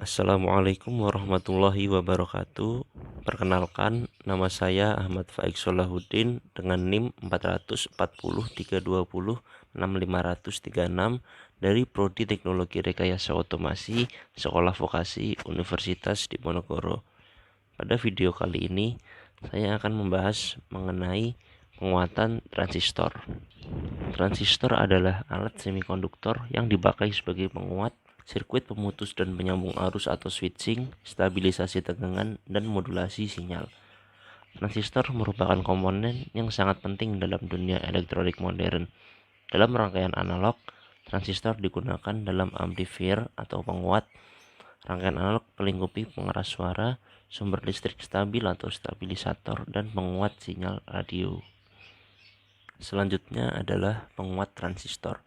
Assalamualaikum warahmatullahi wabarakatuh. Perkenalkan, nama saya Ahmad Faik Solahuddin dengan NIM 440 320 6536 dari Prodi Teknologi Rekayasa Otomasi Sekolah Vokasi Universitas Diponegoro. Pada video kali ini, saya akan membahas mengenai penguatan transistor. Transistor adalah alat semikonduktor yang dipakai sebagai penguat, sirkuit pemutus dan penyambung arus atau switching, stabilisasi tegangan, dan modulasi sinyal. Transistor merupakan komponen yang sangat penting dalam dunia elektronik modern. Dalam rangkaian analog, transistor digunakan dalam amplifier atau penguat. Rangkaian analog melingkupi pengeras suara, sumber listrik stabil atau stabilisator, dan penguat sinyal radio. Selanjutnya adalah penguat transistor.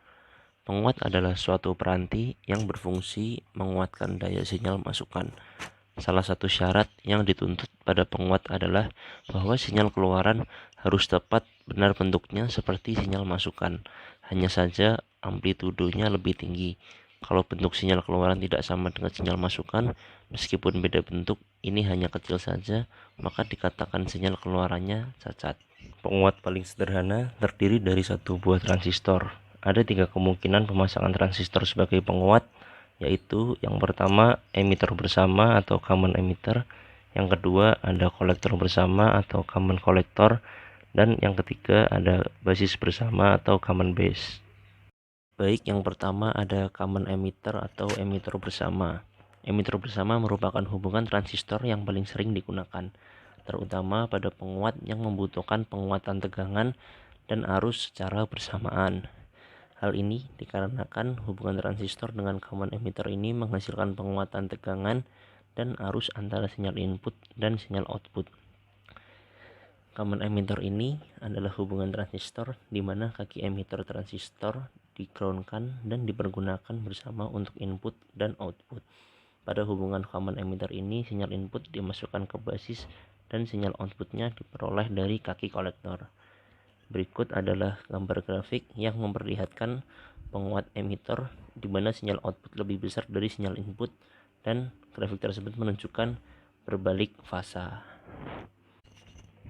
Penguat adalah suatu peranti yang berfungsi menguatkan daya sinyal masukan. Salah satu syarat yang dituntut pada penguat adalah bahwa sinyal keluaran harus tepat benar bentuknya seperti sinyal masukan. Hanya saja amplitudenya lebih tinggi. Kalau bentuk sinyal keluaran tidak sama dengan sinyal masukan, meskipun beda bentuk, ini hanya kecil saja, maka dikatakan sinyal keluarannya cacat. Penguat paling sederhana terdiri dari satu buah transistor. Ada 3 kemungkinan pemasangan transistor sebagai penguat, yaitu yang pertama emitter bersama atau common emitter, yang kedua ada kolektor bersama atau common kolektor, dan yang ketiga ada basis bersama atau common base. Baik, yang pertama ada common emitter atau emitter bersama. Emitter bersama merupakan hubungan transistor yang paling sering digunakan, terutama pada penguat yang membutuhkan penguatan tegangan dan arus secara bersamaan. Hal ini dikarenakan hubungan transistor dengan common emitter ini menghasilkan penguatan tegangan dan arus antara sinyal input dan sinyal output. Common emitter ini adalah hubungan transistor di mana kaki emitter transistor di-groundkan dan dipergunakan bersama untuk input dan output. Pada hubungan common emitter ini, sinyal input dimasukkan ke basis dan sinyal outputnya diperoleh dari kaki kolektor. Berikut adalah gambar grafik yang memperlihatkan penguat emitter di mana sinyal output lebih besar dari sinyal input, dan grafik tersebut menunjukkan berbalik fasa.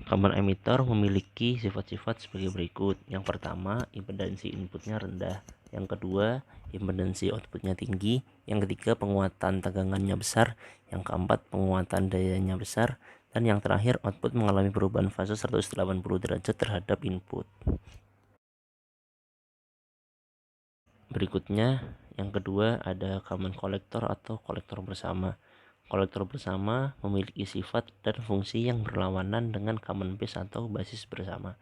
Common emitter memiliki sifat-sifat sebagai berikut. Yang pertama, impedansi inputnya rendah. Yang kedua, impedansi outputnya tinggi. Yang ketiga, penguatan tegangannya besar. Yang keempat, penguatan dayanya besar. Dan yang terakhir, output mengalami perubahan fase 180 derajat terhadap input. Berikutnya, yang kedua ada common kolektor atau kolektor bersama. Kolektor bersama memiliki sifat dan fungsi yang berlawanan dengan common base atau basis bersama.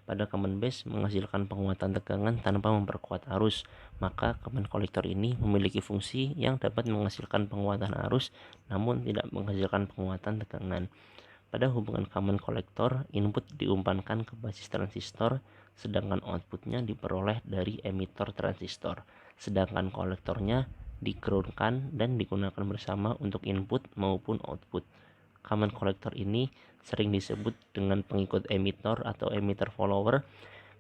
Pada common base menghasilkan penguatan tegangan tanpa memperkuat arus, maka common kolektor ini memiliki fungsi yang dapat menghasilkan penguatan arus namun tidak menghasilkan penguatan tegangan. Pada hubungan common kolektor, input diumpankan ke basis transistor, sedangkan outputnya diperoleh dari emitter transistor. Sedangkan kolektornya di-groundkan dan digunakan bersama untuk input maupun output. Common kolektor ini sering disebut dengan pengikut emitter atau emitter follower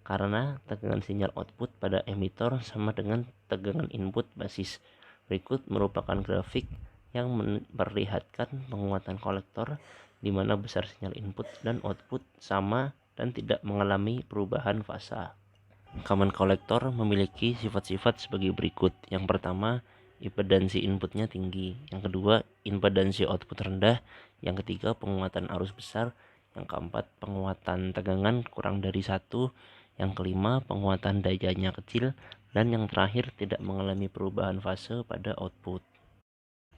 karena tegangan sinyal output pada emitter sama dengan tegangan input basis. Berikut merupakan grafik yang memperlihatkan penguatan kolektor di mana besar sinyal input dan output sama dan tidak mengalami perubahan fasa. Common kolektor memiliki sifat-sifat sebagai berikut. Yang pertama, impedansi inputnya tinggi. Yang kedua, impedansi output rendah. Yang ketiga, penguatan arus besar. Yang keempat, penguatan tegangan kurang dari 1. Yang kelima, penguatan dayanya kecil. Dan yang terakhir, tidak mengalami perubahan fase pada output.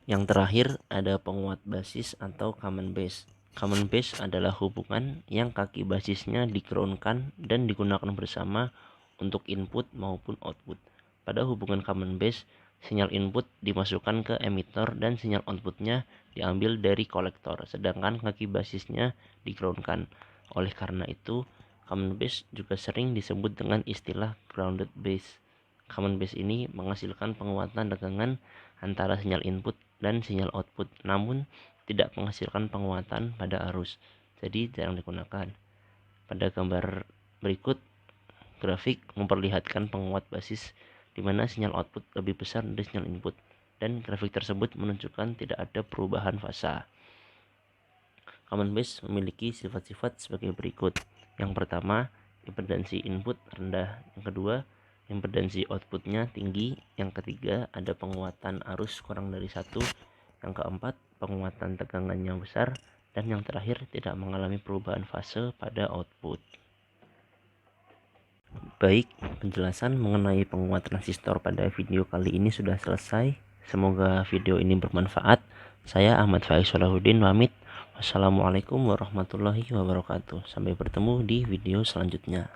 Yang terakhir ada penguat basis atau common base. Common base adalah hubungan yang kaki basisnya di-groundkan dan digunakan bersama untuk input maupun output. Pada hubungan common base, sinyal input dimasukkan ke emitter dan sinyal outputnya diambil dari kolektor, sedangkan kaki basisnya di-groundkan. Oleh karena itu, common base juga sering disebut dengan istilah grounded base. Common base ini menghasilkan penguatan tegangan antara sinyal input dan sinyal output, namun tidak menghasilkan penguatan pada arus, jadi jarang digunakan. Pada gambar berikut, grafik memperlihatkan penguat basis di mana sinyal output lebih besar dari sinyal input, dan grafik tersebut menunjukkan tidak ada perubahan fasa. Common base memiliki sifat-sifat sebagai berikut. Yang pertama, impedansi input rendah. Yang kedua, impedansi outputnya tinggi. Yang ketiga, ada penguatan arus kurang dari 1. Yang keempat, penguatan tegangannya besar. Dan yang terakhir, tidak mengalami perubahan fase pada output. Baik, penjelasan mengenai penguat transistor pada video kali ini sudah selesai. Semoga video ini bermanfaat. Saya Ahmad Faiz Salahuddin pamit. Wassalamualaikum warahmatullahi wabarakatuh. Sampai bertemu di video selanjutnya.